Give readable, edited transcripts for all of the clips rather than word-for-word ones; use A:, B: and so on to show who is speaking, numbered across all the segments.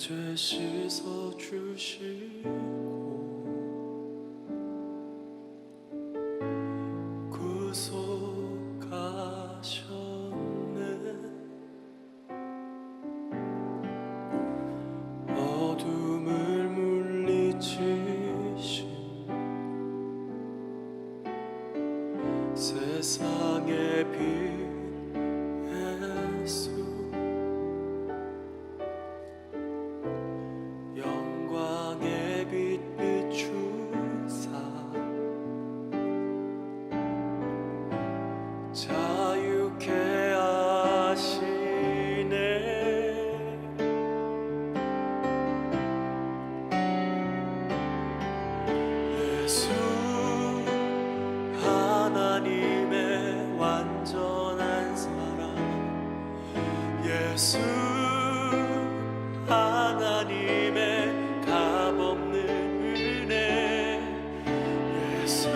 A: 죄 씻어 주시고 구속하셨네. 어둠을 물리치신 세상의 빛 예수, 영광의 빛 비추사 자유케 하시네. 예수 하나님의 완전한 사랑, 예수 하나님의 값없는 은혜, 예수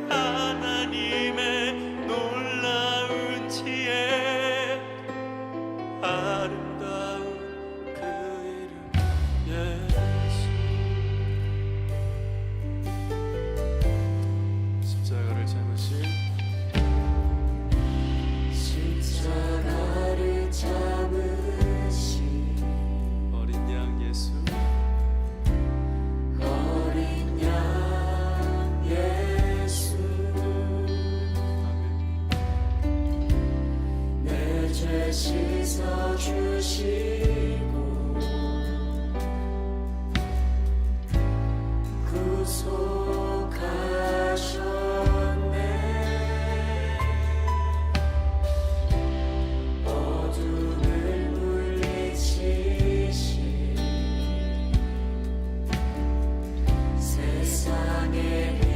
A: 하나님의 놀라운 지혜, 아름다운 그 이름 예수. 십자가를 참으신
B: 십자가를 참으신
A: 어린 양 예수,
B: 어린 양 예수,
A: 아멘.
B: 내 죄 씻어 주시고 구속하셨네. 어둠을 물리치신 세상의 빛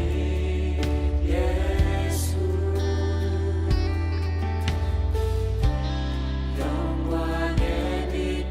B: 예수, 영광의 빛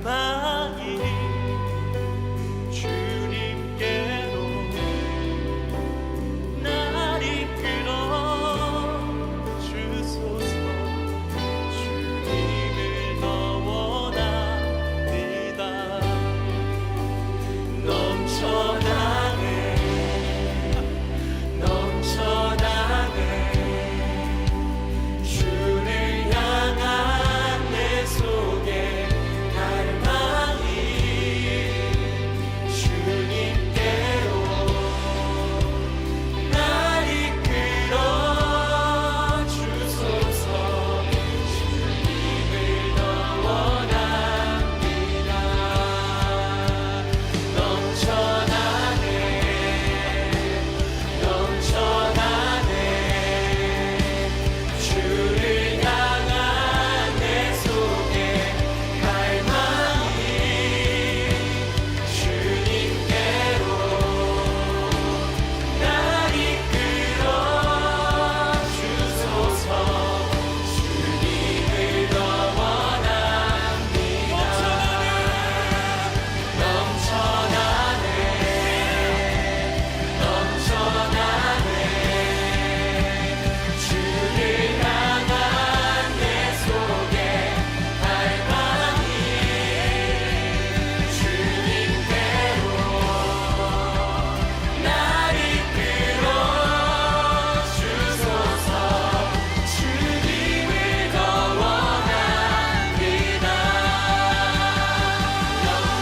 A: 마음이 주님께로 날 이끌어 주소서. 주님을 더 원합니다. 넘쳐나네 넘쳐나네 주를 향한 내 속에 갈망이 주님께로 날 이끌어 주소서. 주님을 더 원합니다. 넘쳐나네 넘쳐나네 주를 향한 내 속에 갈망이 주님께로 날 이끌어 주소서. 주님을 더 원합니다. 넘쳐나네 넘쳐나네 주를 향한 내 속에 갈망이 주님께로 날 이끌어 주소서. 주님을 더 원합니다.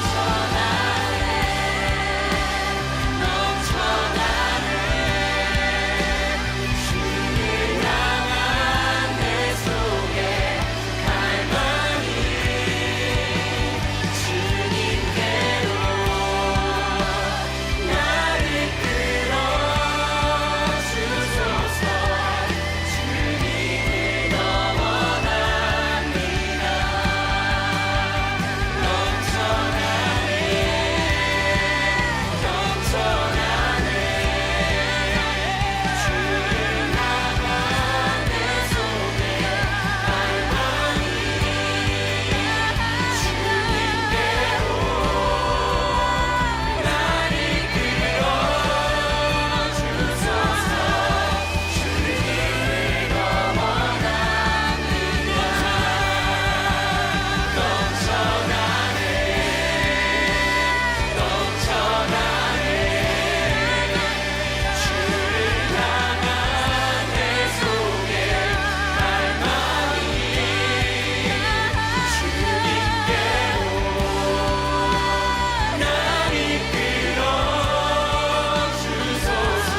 A: 넘쳐나네 주를 향한 내 속에 갈망이 주님께로 날 이끌어 주소서. 주님을 더 원합니다. 넘쳐나네 넘쳐나네 주를 향한 내 속에 갈망이 주님께로 날 이끌어 주소서. 주님을 더 원합니다. 넘쳐나네 넘쳐나네 주를 향한 내 속에 갈망이 주님께로 날 이끌어 주소서.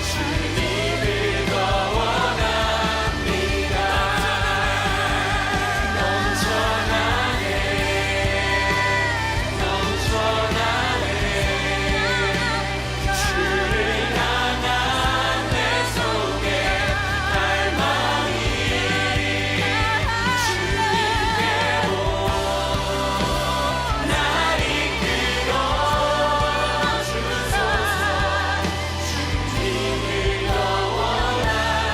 A: 주님을 더 원합니다. 넘쳐나네 넘쳐나네 주를 향한 내 속에 갈망이 주님께로 날 이끌어 주소서. 주님을 더 원합니다.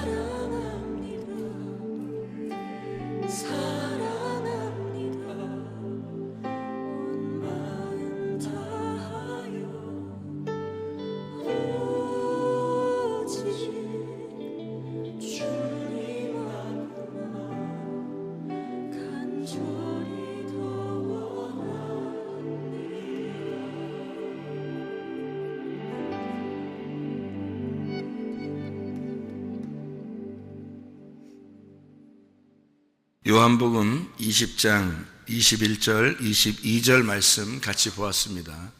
A: 사랑합니다 사랑합니다 온 마음 다하여 오직 주님만만 간절히 더
C: 요한복음 20장 21절, 22절 말씀 같이 보았습니다.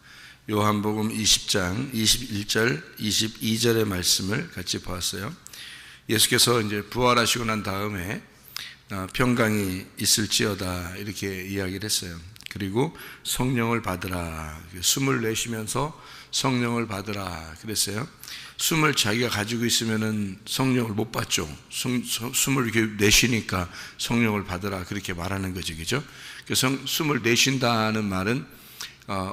C: 요한복음 20장 21절, 22절의 말씀을 같이 보았어요. 예수께서 이제 부활하시고 난 다음에 평강이 있을지어다 이렇게 이야기를 했어요. 그리고 성령을 받으라, 숨을 내쉬면서 성령을 받으라 그랬어요. 숨을 자기가 가지고 있으면은 성령을 못 받죠. 숨을 이렇게 내쉬니까 성령을 받으라 그렇게 말하는 거죠, 그죠? 그래서 숨을 내쉰다는 말은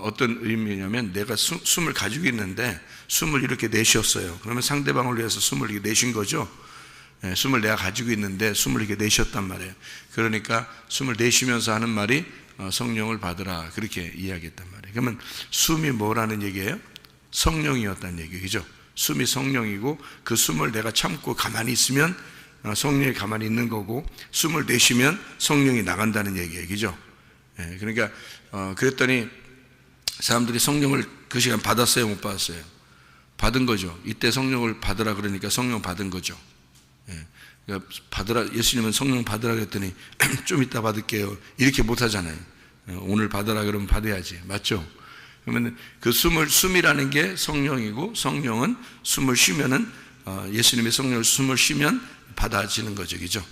C: 어떤 의미냐면 내가 숨을 가지고 있는데 숨을 이렇게 내쉬었어요. 그러면 상대방을 위해서 숨을 이렇게 내쉰 거죠. 숨을 내가 가지고 있는데 숨을 이렇게 내쉬었단 말이에요. 그러니까 숨을 내쉬면서 하는 말이 성령을 받으라 그렇게 이야기했단 말이에요. 그러면 숨이 뭐라는 얘기예요? 성령이었다는 얘기죠. 숨이 성령이고 그 숨을 내가 참고 가만히 있으면 성령이 가만히 있는 거고 숨을 내쉬면 성령이 나간다는 얘기예요. 그죠? 그러니까 그랬더니 사람들이 성령을 그 시간 받았어요? 못 받았어요? 받은 거죠. 이때 성령을 받으라 그러니까 성령 받은 거죠. 그러니까 받으라, 예수님은 성령 받으라 그랬더니 좀 이따 받을게요 이렇게 못 하잖아요. 오늘 받으라 그러면 받아야지. 맞죠? 그러면 그 숨이라는 게 성령이고 성령은 숨을 쉬면은 예수님의 성령을 숨을 쉬면 받아지는 거죠. 그죠?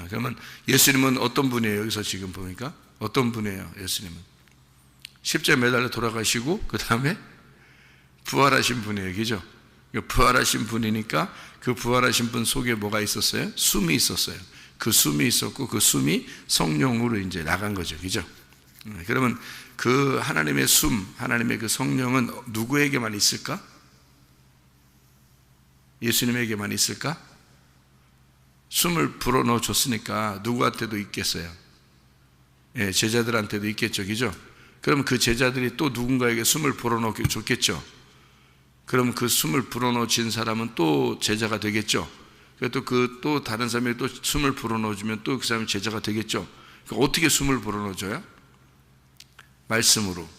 C: 그러면 예수님은 어떤 분이에요? 여기서 지금 보니까 어떤 분이에요? 예수님은 십자가에 매달려 돌아가시고 그 다음에 부활하신 분이에요. 그죠? 부활하신 분이니까 그 부활하신 분 속에 뭐가 있었어요? 숨이 있었어요. 그 숨이 있었고 그 숨이 성령으로 이제 나간 거죠. 그죠? 그러면 그 하나님의 숨, 하나님의 그 성령은 누구에게만 있을까? 예수님에게만 있을까? 숨을 불어넣어 줬으니까 누구한테도 있겠어요? 제자들한테도 있겠죠. 그죠? 그럼 그 제자들이 또 누군가에게 숨을 불어넣어 줬겠죠. 그럼 그 숨을 불어넣어 진 사람은 또 제자가 되겠죠. 또 다른 사람이 또 숨을 불어넣어 주면 또 그 사람이 제자가 되겠죠. 어떻게 숨을 불어넣어 줘요? 말씀으로.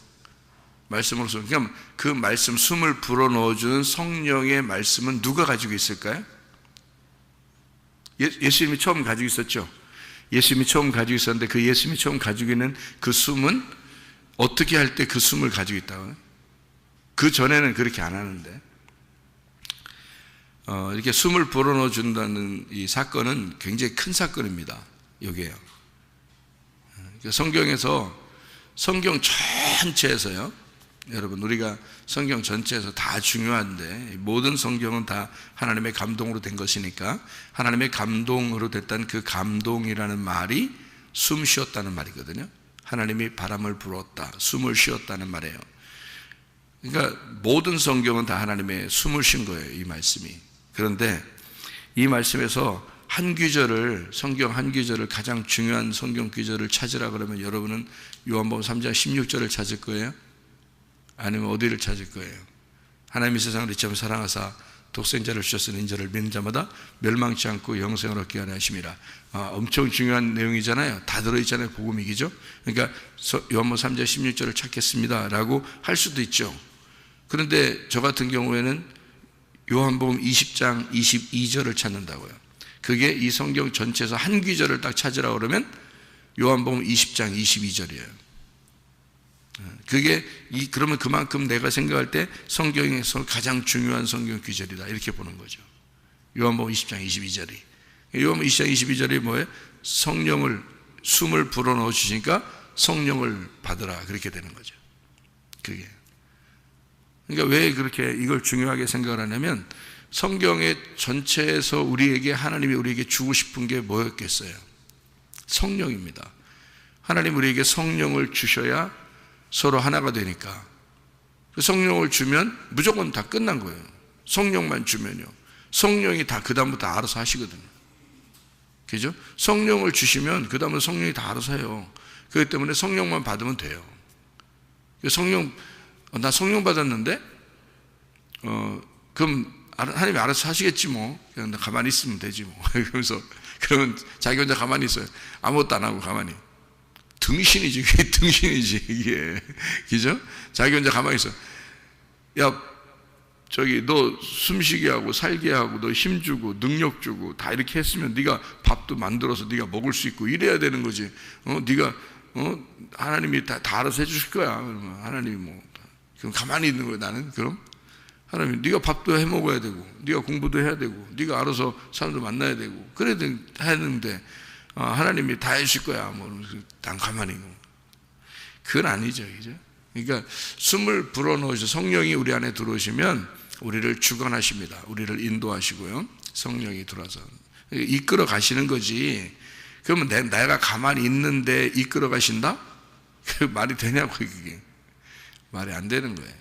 C: 그러니까 그 말씀, 숨을 불어넣어 주는 성령의 말씀은 누가 가지고 있을까요? 예수님이 처음 가지고 있었죠. 예수님이 처음 가지고 있었는데 그 예수님이 처음 가지고 있는 그 숨은 어떻게 할 때 그 숨을 가지고 있다고요? 그 전에는 그렇게 안 하는데 이렇게 숨을 불어넣어 준다는 이 사건은 굉장히 큰 사건입니다. 여기에요. 성경에서 성경 전체에서요. 여러분 우리가 성경 전체에서 다 중요한데 모든 성경은 다 하나님의 감동으로 된 것이니까 하나님의 감동으로 됐다는 그 감동이라는 말이 숨 쉬었다는 말이거든요. 하나님이 바람을 불었다, 숨을 쉬었다는 말이에요. 그러니까 모든 성경은 다 하나님의 숨을 쉰 거예요, 이 말씀이. 그런데 이 말씀에서 한 구절을, 성경 한 구절을, 가장 중요한 성경 구절을 찾으라 그러면 여러분은 요한복음 3장 16절을 찾을 거예요? 아니면 어디를 찾을 거예요? 하나님이 세상을 이처럼 사랑하사 독생자를 주셨으니 인자를 믿는 자마다 멸망치 않고 영생을 얻게 하려 하심이라. 엄청 중요한 내용이잖아요. 다 들어있잖아요. 복음이기죠. 그러니까 요한복음 3장 16절을 찾겠습니다 라고 할 수도 있죠. 그런데 저 같은 경우에는 요한복음 20장 22절을 찾는다고요. 그게 이 성경 전체에서 한 구절을 딱 찾으라 그러면 요한복음 20장 22절이에요. 그러면 그만큼 내가 생각할 때 성경에서 가장 중요한 성경 구절이다 이렇게 보는 거죠. 요한복음 20장 22절이. 요한복음 20장 22절이 뭐예요? 성령을, 숨을 불어넣어 주시니까 성령을 받으라 그렇게 되는 거죠. 그게. 그러니까 왜 그렇게 이걸 중요하게 생각을 하냐면 성경의 전체에서 우리에게 하나님이 우리에게 주고 싶은 게 뭐였겠어요? 성령입니다. 하나님 우리에게 성령을 주셔야 서로 하나가 되니까. 성령을 주면 무조건 다 끝난 거예요. 성령만 주면요. 성령이 다 그다음부터 알아서 하시거든요. 그죠? 성령을 주시면 그다음은 성령이 다 알아서 해요. 그렇기 때문에 성령만 받으면 돼요. 나 성령 받았는데 그럼 하나님이 알아서 하시겠지 뭐. 그냥 나 가만히 있으면 되지 뭐. 그러면서 그러면 자기 혼자 가만히 있어요. 아무것도 안 하고 가만히. 등신이지, 그게 등신이지, 이게. 그죠? 자기 혼자 가만히 있어. 야, 너 숨쉬게 하고, 살게 하고, 너 힘주고, 능력 주고, 다 이렇게 했으면 네가 밥도 만들어서 네가 먹을 수 있고, 이래야 되는 거지. 네가, 하나님이 다 알아서 해주실 거야. 그러면 하나님이 그럼 가만히 있는 거야, 나는? 그럼? 하나님, 네가 밥도 해 먹어야 되고, 네가 공부도 해야 되고, 네가 알아서 사람들 만나야 되고, 그래야 하는데, 하나님이 다 해주실 거야. 난 가만히. 그건 아니죠. 그죠? 그러니까 숨을 불어넣으셔 성령이 우리 안에 들어오시면 우리를 주관하십니다. 우리를 인도하시고요. 성령이 들어와서 이끌어 가시는 거지. 그러면 내가 가만히 있는데 이끌어 가신다? 그 말이 되냐고 그게. 말이 안 되는 거예요.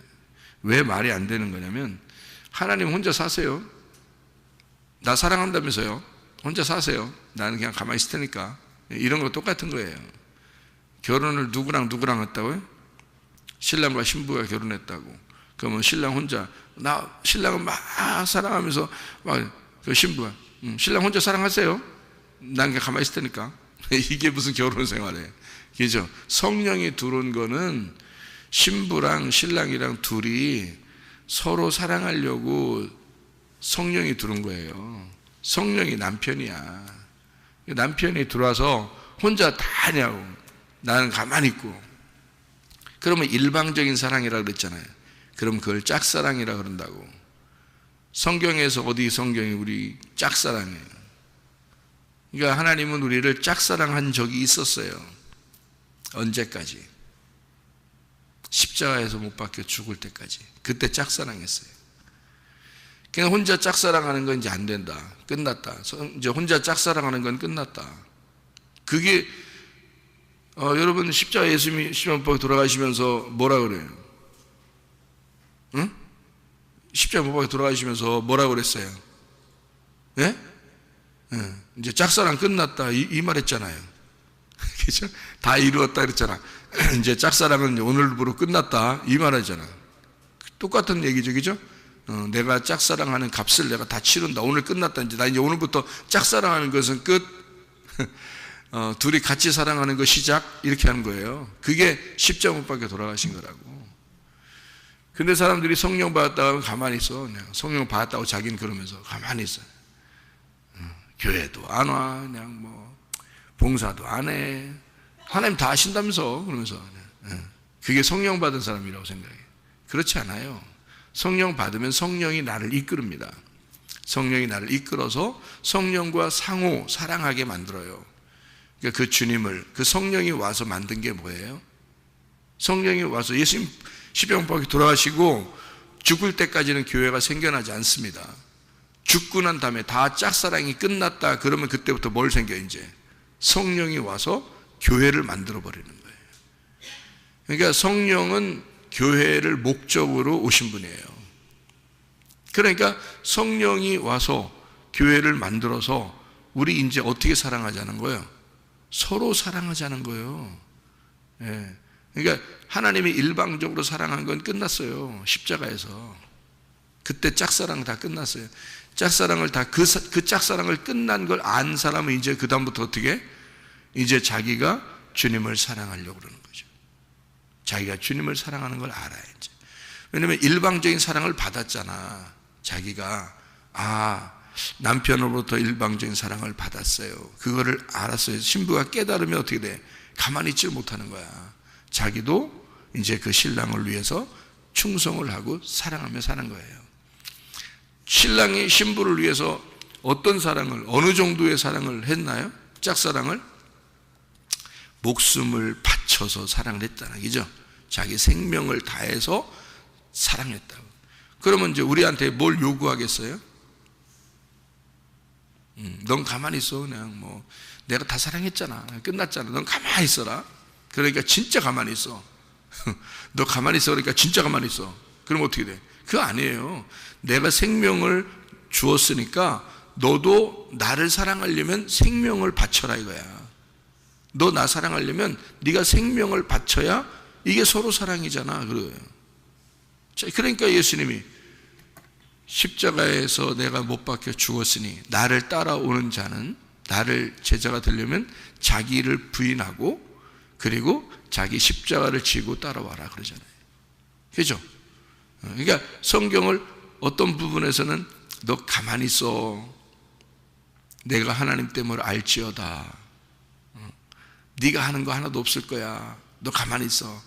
C: 왜 말이 안 되는 거냐면 하나님 혼자 사세요. 나 사랑한다면서요. 혼자 사세요. 나는 그냥 가만히 있을 테니까. 이런 거 똑같은 거예요. 결혼을 누구랑 했다고요? 신랑과 신부가 결혼했다고. 그러면 신랑 혼자, 신랑은 막 사랑하면서 그 신부가 신랑 혼자 사랑하세요. 난 그냥 가만히 있을 테니까. 이게 무슨 결혼 생활이에요. 그죠? 성령이 들어온 거는 신부랑 신랑이랑 둘이 서로 사랑하려고 성령이 들어온 거예요. 성령이 남편이야. 남편이 들어와서 혼자 다 하냐고. 나는 가만히 있고. 그러면 일방적인 사랑이라고 그랬잖아요. 그럼 그걸 짝사랑이라고 그런다고. 성경에서 어디 성경이 우리 짝사랑이에요. 그러니까 하나님은 우리를 짝사랑한 적이 있었어요. 언제까지? 십자가에서 못 박혀 죽을 때까지. 그때 짝사랑했어요. 그냥 혼자 짝사랑하는 건 이제 안 된다. 끝났다. 이제 혼자 짝사랑하는 건 끝났다. 그게 여러분 십자가 예수님이 십자가 못 박혀 돌아가시면서 뭐라 그래요? 응? 십자가 못 박혀 돌아가시면서 뭐라 그랬어요? 예? 이제 짝사랑 끝났다 이 말했잖아요. 그죠? 다 이루었다 그랬잖아. 이제 짝사랑은 오늘부로 끝났다 이 말하잖아. 똑같은 얘기죠, 그죠? 내가 짝사랑하는 값을 내가 다 치른다. 오늘 끝났다. 나 이제 오늘부터 짝사랑하는 것은 끝. 둘이 같이 사랑하는 거 시작. 이렇게 하는 거예요. 그게 십자가 못 박혀 돌아가신 거라고. 근데 사람들이 성령 받았다고 가만히 있어. 그냥 성령 받았다고 자기는 그러면서 가만히 있어. 교회도 안 와. 그냥 뭐 봉사도 안 해. 하나님 다 하신다면서 그러면서 그게 성령 받은 사람이라고 생각해. 그렇지 않아요. 성령 받으면 성령이 나를 이끌습니다. 성령이 나를 이끌어서 성령과 상호 사랑하게 만들어요. 그러니까 그 주님을, 그 성령이 와서 만든 게 뭐예요? 성령이 와서 예수님 십자가 못 박혀 돌아가시고 죽을 때까지는 교회가 생겨나지 않습니다. 죽고 난 다음에 다 짝사랑이 끝났다 그러면 그때부터 뭘 생겨? 이제 성령이 와서 교회를 만들어 버리는 거예요. 그러니까 성령은 교회를 목적으로 오신 분이에요. 그러니까 성령이 와서 교회를 만들어서 우리 이제 어떻게 사랑하자는 거예요? 서로 사랑하자는 거예요. 예. 그러니까 하나님이 일방적으로 사랑한 건 끝났어요. 십자가에서. 그때 짝사랑 다 끝났어요. 짝사랑을 다 그 짝사랑을 끝난 걸 안 사람은 이제 그 다음부터 어떻게? 이제 자기가 주님을 사랑하려고 그러는 거죠. 자기가 주님을 사랑하는 걸 알아야지. 왜냐하면 일방적인 사랑을 받았잖아. 자기가 남편으로부터 일방적인 사랑을 받았어요. 그거를 알았어요. 신부가 깨달으면 어떻게 돼? 가만히 있지 못하는 거야. 자기도 이제 그 신랑을 위해서 충성을 하고 사랑하며 사는 거예요. 신랑이 신부를 위해서 어떤 사랑을, 어느 정도의 사랑을 했나요? 짝사랑을? 목숨을 바쳐서 사랑을 했다는 얘기죠. 자기 생명을 다해서 사랑했다고. 그러면 이제 우리한테 뭘 요구하겠어요? 넌 가만히 있어. 그냥 뭐 내가 다 사랑했잖아. 끝났잖아. 넌 가만히 있어라. 그러니까 진짜 가만히 있어. 너 가만히 있어. 그러니까 진짜 가만히 있어. 그럼 어떻게 돼? 그거 아니에요. 내가 생명을 주었으니까 너도 나를 사랑하려면 생명을 바쳐라 이거야. 너 나 사랑하려면 네가 생명을 바쳐야 이게 서로 사랑이잖아. 그래요. 그러니까 예수님이 십자가에서 내가 못 박혀 죽었으니 나를 따라오는 자는, 나를 제자가 되려면 자기를 부인하고 그리고 자기 십자가를 지고 따라와라 그러잖아요. 그죠? 그러니까 성경을 어떤 부분에서는 너 가만히 있어. 내가 하나님 때문에 알지어다. 네가 하는 거 하나도 없을 거야. 너 가만히 있어.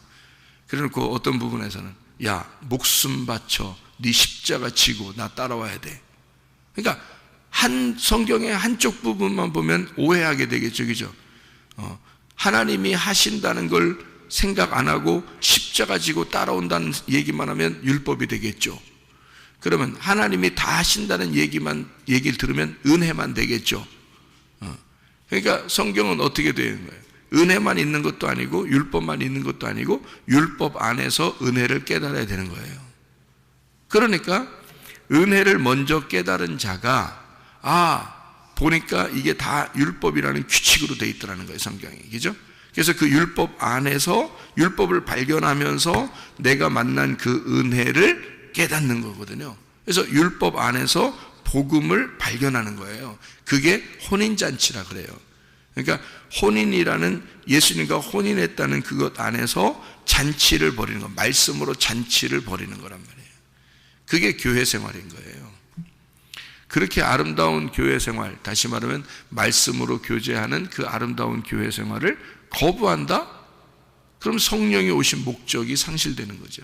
C: 그래놓고 어떤 부분에서는 야, 목숨 바쳐 네 십자가 지고 나 따라와야 돼. 그러니까 한 성경의 한쪽 부분만 보면 오해하게 되겠죠. 그죠? 하나님이 하신다는 걸 생각 안 하고 십자가 지고 따라온다는 얘기만 하면 율법이 되겠죠. 그러면 하나님이 다 하신다는 얘기를 들으면 은혜만 되겠죠. 그러니까 성경은 어떻게 되는 거예요? 은혜만 있는 것도 아니고 율법만 있는 것도 아니고 율법 안에서 은혜를 깨달아야 되는 거예요. 그러니까 은혜를 먼저 깨달은 자가 보니까 이게 다 율법이라는 규칙으로 돼 있더라는 거예요, 성경이. 그죠? 그래서 그 율법 안에서 율법을 발견하면서 내가 만난 그 은혜를 깨닫는 거거든요. 그래서 율법 안에서 복음을 발견하는 거예요. 그게 혼인잔치라 그래요. 그러니까 혼인이라는, 예수님과 혼인했다는 그것 안에서 잔치를 벌이는 거, 말씀으로 잔치를 벌이는 거란 말이에요. 그게 교회 생활인 거예요. 그렇게 아름다운 교회 생활, 다시 말하면 말씀으로 교제하는 그 아름다운 교회 생활을 거부한다? 그럼 성령이 오신 목적이 상실되는 거죠.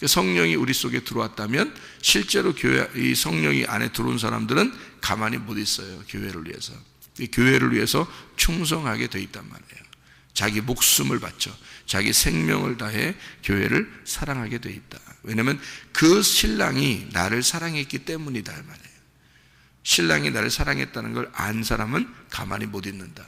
C: 성령이 우리 속에 들어왔다면 실제로 이 성령이 안에 들어온 사람들은 가만히 못 있어요. 교회를 위해서. 교회를 위해서 충성하게 돼 있단 말이에요. 자기 목숨을 바쳐, 자기 생명을 다해 교회를 사랑하게 돼 있다. 왜냐하면 그 신랑이 나를 사랑했기 때문이다 말이에요. 신랑이 나를 사랑했다는 걸 안 사람은 가만히 못 있는다.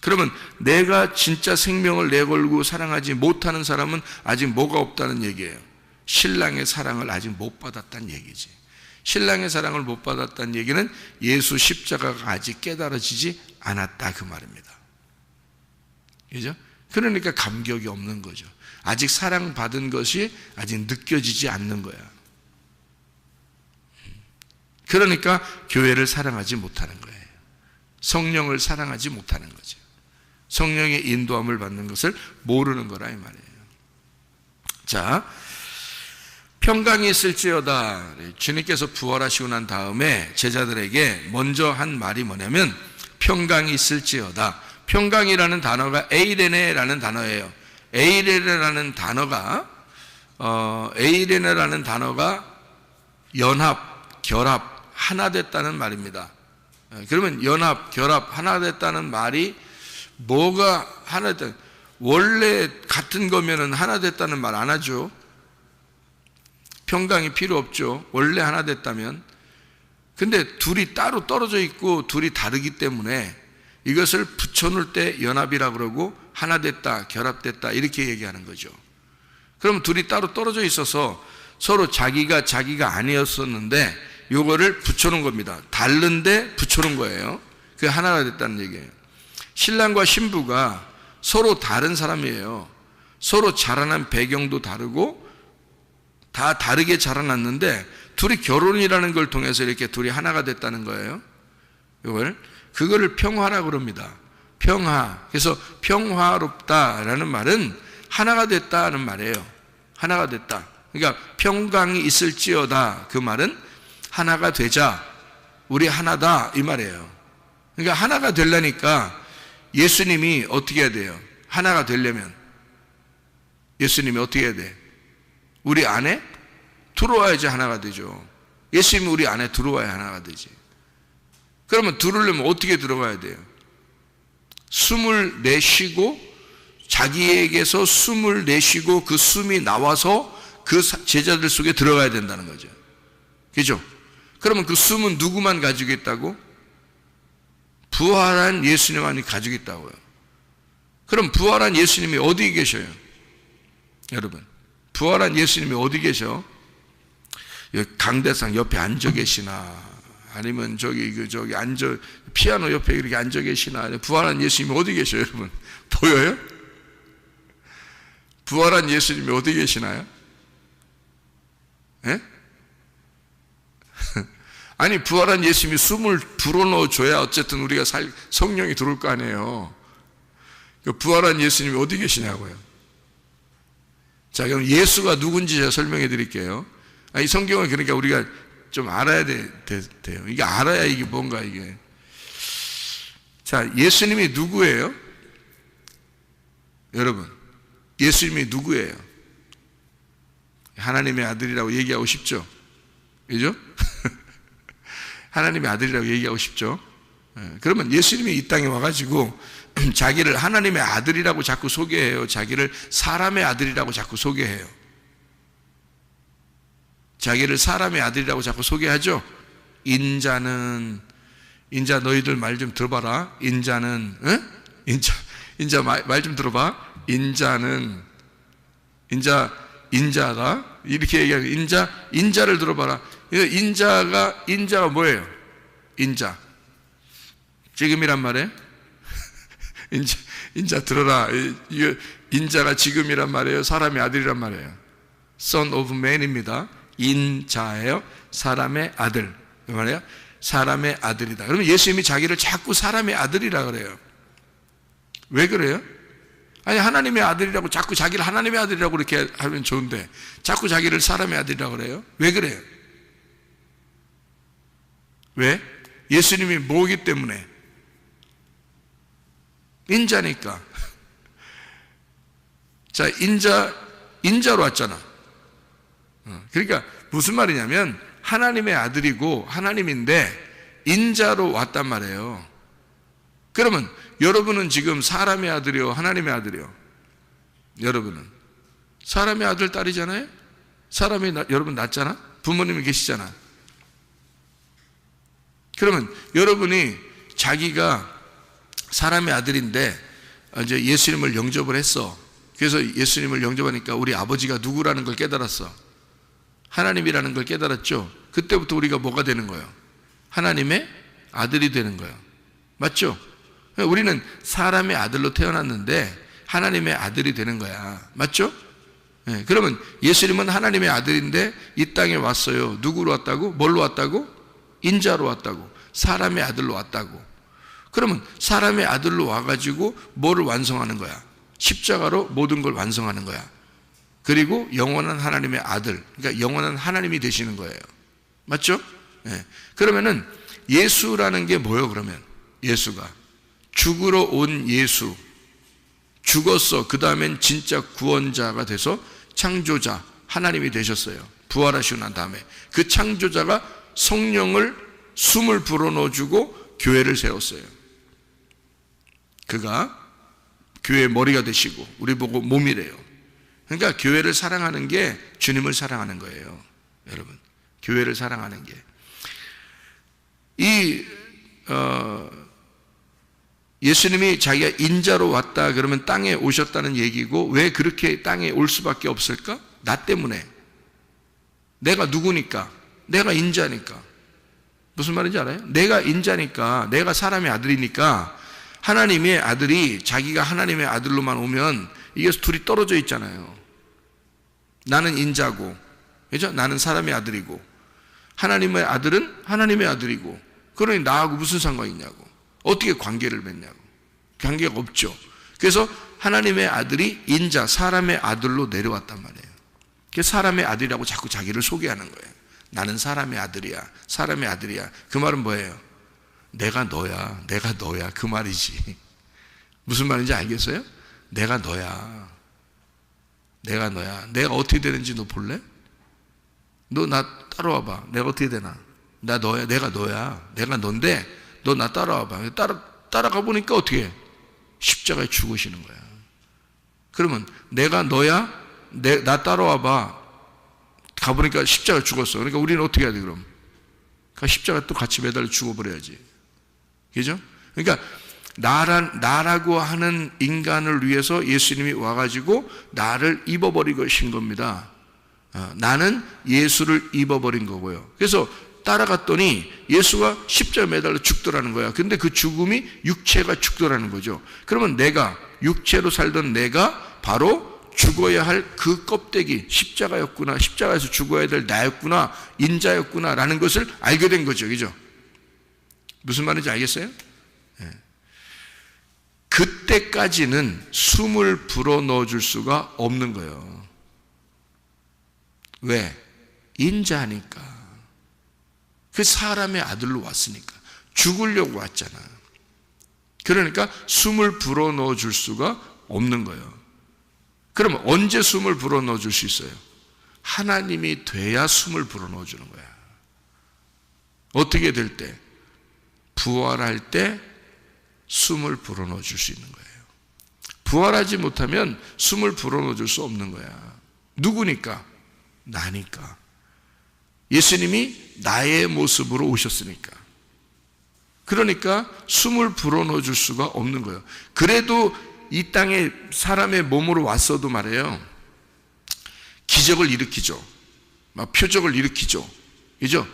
C: 그러면 내가 진짜 생명을 내걸고 사랑하지 못하는 사람은 아직 뭐가 없다는 얘기예요. 신랑의 사랑을 아직 못 받았다는 얘기지. 신랑의 사랑을 못 받았다는 얘기는 예수 십자가가 아직 깨달아지지 않았다 그 말입니다. 그죠? 그러니까 감격이 없는 거죠. 아직 사랑받은 것이 아직 느껴지지 않는 거야. 그러니까 교회를 사랑하지 못하는 거예요. 성령을 사랑하지 못하는 거죠. 성령의 인도함을 받는 것을 모르는 거라 이 말이에요. 자, 평강이 있을지어다. 주님께서 부활하시고 난 다음에 제자들에게 먼저 한 말이 뭐냐면 평강이 있을지어다. 평강이라는 단어가 에이레네라는 단어예요. 에이레네라는 단어가 연합, 결합, 하나 됐다는 말입니다. 그러면 연합, 결합, 하나 됐다는 말이 뭐가 하나 됐다? 원래 같은 거면은 하나 됐다는 말 안 하죠. 평강이 필요 없죠. 원래 하나 됐다면. 근데 둘이 따로 떨어져 있고 둘이 다르기 때문에 이것을 붙여놓을 때 연합이라고 그러고 하나 됐다, 결합됐다 이렇게 얘기하는 거죠. 그럼 둘이 따로 떨어져 있어서 서로 자기가 아니었었는데 요거를 붙여놓은 겁니다. 다른데 붙여놓은 거예요. 그게 하나가 됐다는 얘기예요. 신랑과 신부가 서로 다른 사람이에요. 서로 자라난 배경도 다르고 다 다르게 자라났는데 둘이 결혼이라는 걸 통해서 이렇게 둘이 하나가 됐다는 거예요. 그거를 평화라고 그럽니다. 평화. 그래서 평화롭다라는 말은 하나가 됐다는 말이에요. 하나가 됐다. 그러니까 평강이 있을지어다. 그 말은 하나가 되자. 우리 하나다 이 말이에요. 그러니까 하나가 되려니까 예수님이 어떻게 해야 돼요? 하나가 되려면 예수님이 어떻게 해야 돼? 우리 안에 들어와야지 하나가 되죠. 예수님이 우리 안에 들어와야 하나가 되지. 그러면 들으려면 어떻게 들어가야 돼요? 숨을 내쉬고 자기에게서 숨을 내쉬고 그 숨이 나와서 그 제자들 속에 들어가야 된다는 거죠. 그죠? 그러면 그 숨은 누구만 가지고 있다고? 부활한 예수님만이 가지고 있다고요. 그럼 부활한 예수님이 어디 계셔요? 여러분, 부활한 예수님이 어디 계셔? 강대상 옆에 앉아 계시나? 아니면 저기 앉아 피아노 옆에 이렇게 앉아 계시나? 부활한 예수님이 어디 계셔요, 여러분? 보여요? 부활한 예수님이 어디 계시나요? 예? 아니 부활한 예수님이 숨을 불어넣어 줘야 어쨌든 우리가 성령이 들어올 거 아니에요. 부활한 예수님이 어디 계시냐고요. 자, 그럼 예수가 누군지 제가 설명해 드릴게요. 이 성경을 그러니까 우리가 좀 알아야 돼요. 이게 알아야 이게 뭔가 이게. 자, 예수님이 누구예요? 여러분, 예수님이 누구예요? 하나님의 아들이라고 얘기하고 싶죠? 그죠? 하나님의 아들이라고 얘기하고 싶죠? 그러면 예수님이 이 땅에 와가지고 자기를 하나님의 아들이라고 자꾸 소개해요. 자기를 사람의 아들이라고 자꾸 소개해요. 자기를 사람의 아들이라고 자꾸 소개하죠? 인자 너희들 말 좀 들어봐라. 인자는 인자 말 좀 들어봐. 인자는 인자다 이렇게 얘기하고 인자를 들어봐라. 인자가 뭐예요? 인자 지금이란 말이에요. 인자 들어라. 인자가 지금이란 말이에요. 사람의 아들이란 말이에요. Son of man입니다. 인자예요. 사람의 아들. 그 말이에요. 사람의 아들이다. 그러면 예수님이 자기를 자꾸 사람의 아들이라 그래요. 왜 그래요? 아니 하나님의 아들이라고 자꾸 자기를 하나님의 아들이라고 이렇게 하면 좋은데 자꾸 자기를 사람의 아들이라고 그래요? 왜 그래요? 왜? 예수님이 뭐기 때문에? 인자니까. 자, 인자로 왔잖아. 그러니까 무슨 말이냐면 하나님의 아들이고 하나님인데 인자로 왔단 말이에요. 그러면 여러분은 지금 사람의 아들이요, 하나님의 아들이요? 여러분은 사람의 아들, 딸이잖아요? 여러분 낳잖아? 부모님이 계시잖아. 그러면 여러분이 자기가 사람의 아들인데 이제 예수님을 영접을 했어. 그래서 예수님을 영접하니까 우리 아버지가 누구라는 걸 깨달았어. 하나님이라는 걸 깨달았죠. 그때부터 우리가 뭐가 되는 거예요? 하나님의 아들이 되는 거예요. 맞죠? 우리는 사람의 아들로 태어났는데 하나님의 아들이 되는 거야. 맞죠? 네, 그러면 예수님은 하나님의 아들인데 이 땅에 왔어요. 누구로 왔다고? 뭘로 왔다고? 인자로 왔다고. 사람의 아들로 왔다고. 그러면 사람의 아들로 와가지고 뭐를 완성하는 거야? 십자가로 모든 걸 완성하는 거야. 그리고 영원한 하나님의 아들, 그러니까 영원한 하나님이 되시는 거예요. 맞죠? 네. 그러면은 예수라는 게 뭐예요? 그러면 예수가 죽으러 온 예수, 죽었어. 그 다음엔 진짜 구원자가 돼서 창조자 하나님이 되셨어요. 부활하시고 난 다음에 그 창조자가 성령을 숨을 불어넣어주고 교회를 세웠어요. 그가 교회의 머리가 되시고 우리 보고 몸이래요. 그러니까 교회를 사랑하는 게 주님을 사랑하는 거예요. 여러분, 교회를 사랑하는 게 예수님이 자기가 인자로 왔다 그러면 땅에 오셨다는 얘기고, 왜 그렇게 땅에 올 수밖에 없을까? 나 때문에. 내가 누구니까? 내가 인자니까. 무슨 말인지 알아요? 내가 인자니까, 내가 사람의 아들이니까 하나님의 아들이 자기가 하나님의 아들로만 오면 이게 둘이 떨어져 있잖아요. 나는 인자고, 그죠? 나는 사람의 아들이고, 하나님의 아들은 하나님의 아들이고, 그러니 나하고 무슨 상관이 있냐고. 어떻게 관계를 맺냐고. 관계가 없죠. 그래서 하나님의 아들이 인자, 사람의 아들로 내려왔단 말이에요. 그래서 사람의 아들이라고 자꾸 자기를 소개하는 거예요. 나는 사람의 아들이야. 사람의 아들이야. 그 말은 뭐예요? 내가 너야. 내가 너야. 그 말이지. 무슨 말인지 알겠어요? 내가 너야. 내가 너야. 내가 어떻게 되는지 너 볼래? 너 나 따라와봐. 내가 어떻게 되나? 나 너야. 내가 너야. 내가 넌데 너 나 따라와봐. 따라가 보니까 어떻게 해? 십자가에 죽으시는 거야. 그러면 내가 너야? 나 따라와봐. 가보니까 십자가에 죽었어. 그러니까 우리는 어떻게 해야 돼 그럼? 그러니까 십자가 또 같이 매달려 죽어버려야지. 그죠? 그러니까 나라고 하는 인간을 위해서 예수님이 와가지고 나를 입어버리신 겁니다. 나는 예수를 입어버린 거고요. 그래서 따라갔더니 예수가 십자가에 매달려 죽더라는 거야. 근데 그 죽음이 육체가 죽더라는 거죠. 그러면 내가, 육체로 살던 내가 바로 죽어야 할 그 껍데기, 십자가였구나, 십자가에서 죽어야 될 나였구나, 인자였구나 라는 것을 알게 된 거죠. 그죠? 무슨 말인지 알겠어요? 네. 그때까지는 숨을 불어넣어 줄 수가 없는 거예요. 왜? 인자니까. 그 사람의 아들로 왔으니까. 죽으려고 왔잖아. 그러니까 숨을 불어넣어 줄 수가 없는 거예요. 그러면 언제 숨을 불어넣어 줄 수 있어요? 하나님이 돼야 숨을 불어넣어 주는 거야. 어떻게 될 때? 부활할 때 숨을 불어넣어 줄 수 있는 거예요. 부활하지 못하면 숨을 불어넣어 줄 수 없는 거야. 누구니까? 나니까. 예수님이 나의 모습으로 오셨으니까. 그러니까 숨을 불어넣어 줄 수가 없는 거예요. 그래도 이 땅에 사람의 몸으로 왔어도 말이에요, 기적을 일으키죠. 막 표적을 일으키죠. 그죠?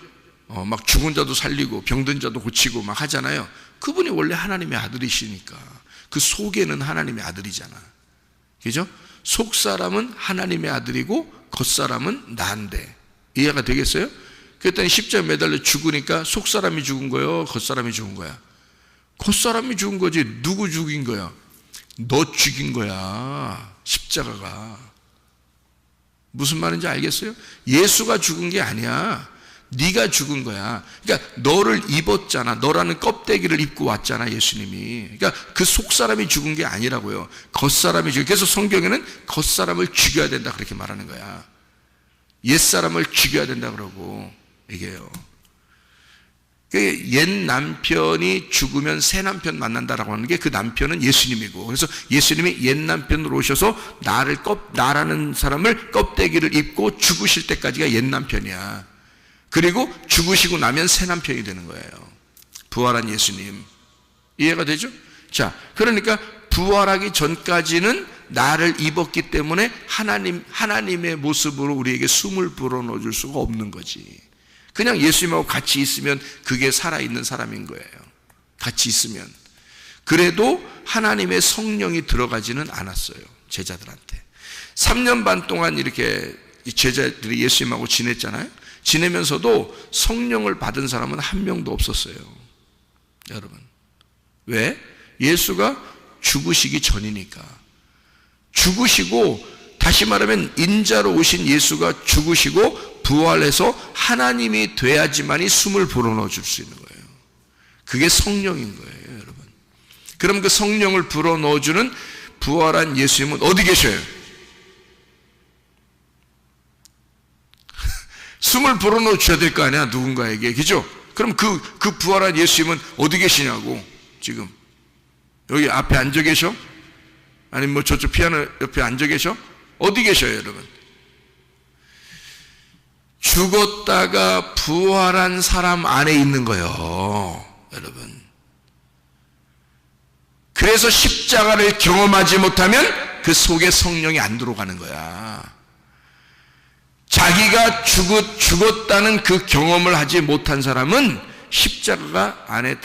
C: 막 죽은 자도 살리고 병든 자도 고치고 막 하잖아요. 그분이 원래 하나님의 아들이시니까. 그 속에는 하나님의 아들이잖아. 그죠? 속 사람은 하나님의 아들이고 겉 사람은 나인데. 이해가 되겠어요? 그랬더니 십자가에 매달려 죽으니까 속 사람이 죽은 거예요? 겉 사람이 죽은 거야? 겉 사람이 죽은 거지. 누구 죽인 거야? 너 죽인 거야. 십자가가. 무슨 말인지 알겠어요? 예수가 죽은 게 아니야. 네가 죽은 거야. 그러니까 너를 입었잖아. 너라는 껍데기를 입고 왔잖아, 예수님이. 그러니까 그 속 사람이 죽은 게 아니라고요. 겉 사람이 죽은. 그래서 성경에는 겉 사람을 죽여야 된다 그렇게 말하는 거야. 옛 사람을 죽여야 된다 그러고 얘기해요. 옛 남편이 죽으면 새 남편 만난다라고 하는 게 그 남편은 예수님이고, 그래서 예수님이 옛 남편으로 오셔서 나라는 사람을 껍데기를 입고 죽으실 때까지가 옛 남편이야. 그리고 죽으시고 나면 새 남편이 되는 거예요. 부활한 예수님. 이해가 되죠? 자, 그러니까 부활하기 전까지는 나를 입었기 때문에 하나님의 모습으로 우리에게 숨을 불어넣어 줄 수가 없는 거지. 그냥 예수님하고 같이 있으면 그게 살아있는 사람인 거예요. 같이 있으면. 그래도 하나님의 성령이 들어가지는 않았어요, 제자들한테. 3년 반 동안 이렇게 제자들이 예수님하고 지냈잖아요. 지내면서도 성령을 받은 사람은 한 명도 없었어요, 여러분. 왜? 예수가 죽으시기 전이니까. 죽으시고, 다시 말하면 인자로 오신 예수가 죽으시고 부활해서 하나님이 돼야지만이 숨을 불어넣어 줄 수 있는 거예요. 그게 성령인 거예요, 여러분. 그럼 그 성령을 불어넣어 주는 부활한 예수님은 어디 계셔요? 숨을 불어넣어 줘야 될 거 아니야, 누군가에게. 그죠? 그럼 그 부활한 예수님은 어디 계시냐고, 지금. 여기 앞에 앉아 계셔? 아니면 뭐 저쪽 피아노 옆에 앉아 계셔? 어디 계셔요, 여러분? 죽었다가 부활한 사람 안에 있는 거예요, 여러분. 그래서 십자가를 경험하지 못하면 그 속에 성령이 안 들어가는 거야. 자기가 죽었다는 그 경험을 하지 못한 사람은 십자가 안에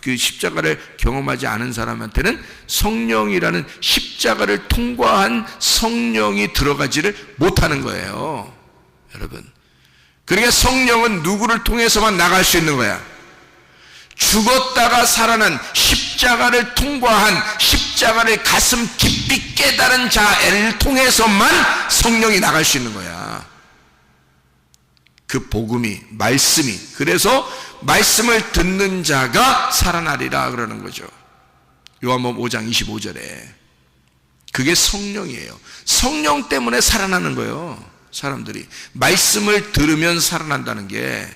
C: 그 십자가를 경험하지 않은 사람한테는 성령이라는 십자가를 통과한 성령이 들어가지를 못하는 거예요, 여러분. 그러니까 성령은 누구를 통해서만 나갈 수 있는 거야? 죽었다가 살아난, 십자가를 통과한, 십자가를 가슴 깊이 깨달은 자를 통해서만 성령이 나갈 수 있는 거야. 그 복음이, 말씀이. 그래서 말씀을 듣는 자가 살아나리라 그러는 거죠. 요한복음 5장 25절에. 그게 성령이에요. 성령 때문에 살아나는 거예요, 사람들이. 말씀을 들으면 살아난다는 게.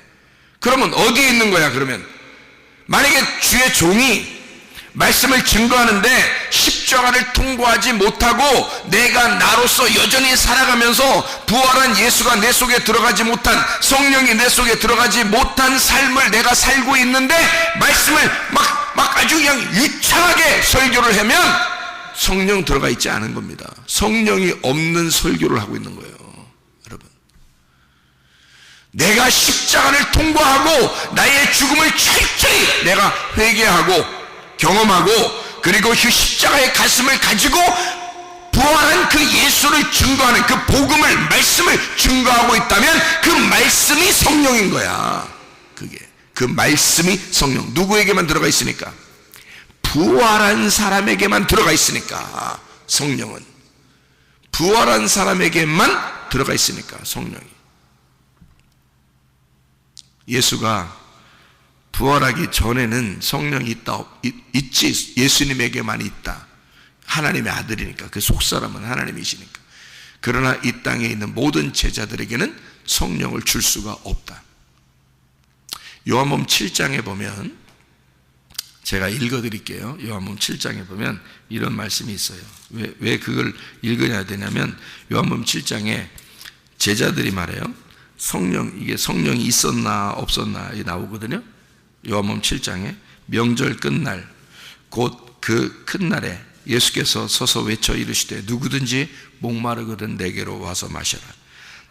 C: 그러면 어디에 있는 거야, 그러면? 만약에 주의 종이 말씀을 증거하는데 십자가를 통과하지 못하고 내가 나로서 여전히 살아가면서 부활한 예수가 내 속에 들어가지 못한, 성령이 내 속에 들어가지 못한 삶을 내가 살고 있는데 말씀을 막 아주 그냥 유창하게 설교를 하면 성령 들어가 있지 않은 겁니다. 성령이 없는 설교를 하고 있는 거예요, 여러분. 내가 십자가를 통과하고 나의 죽음을 철저히 내가 회개하고 경험하고, 그리고 그 십자가의 가슴을 가지고 부활한 그 예수를 증거하는 그 복음을, 말씀을 증거하고 있다면 그 말씀이 성령인 거야. 그게 그 말씀이 성령. 누구에게만 들어가 있으니까? 부활한 사람에게만 들어가 있으니까. 성령은 부활한 사람에게만 들어가 있으니까, 성령이. 예수가 부활하기 전에는 성령이 있지, 예수님에게만 있다. 하나님의 아들이니까, 그 속사람은 하나님이시니까. 그러나 이 땅에 있는 모든 제자들에게는 성령을 줄 수가 없다. 요한복음 7장에 보면, 제가 읽어드릴게요. 요한복음 7장에 보면 이런 말씀이 있어요. 왜 그걸 읽어야 되냐면, 요한복음 7장에 제자들이 말해요. 이게 성령이 있었나 없었나 나오거든요. 요한복음 7장에 명절 끝날, 곧 그 큰 날에 예수께서 서서 외쳐 이르시되 누구든지 목마르거든 내게로 와서 마셔라.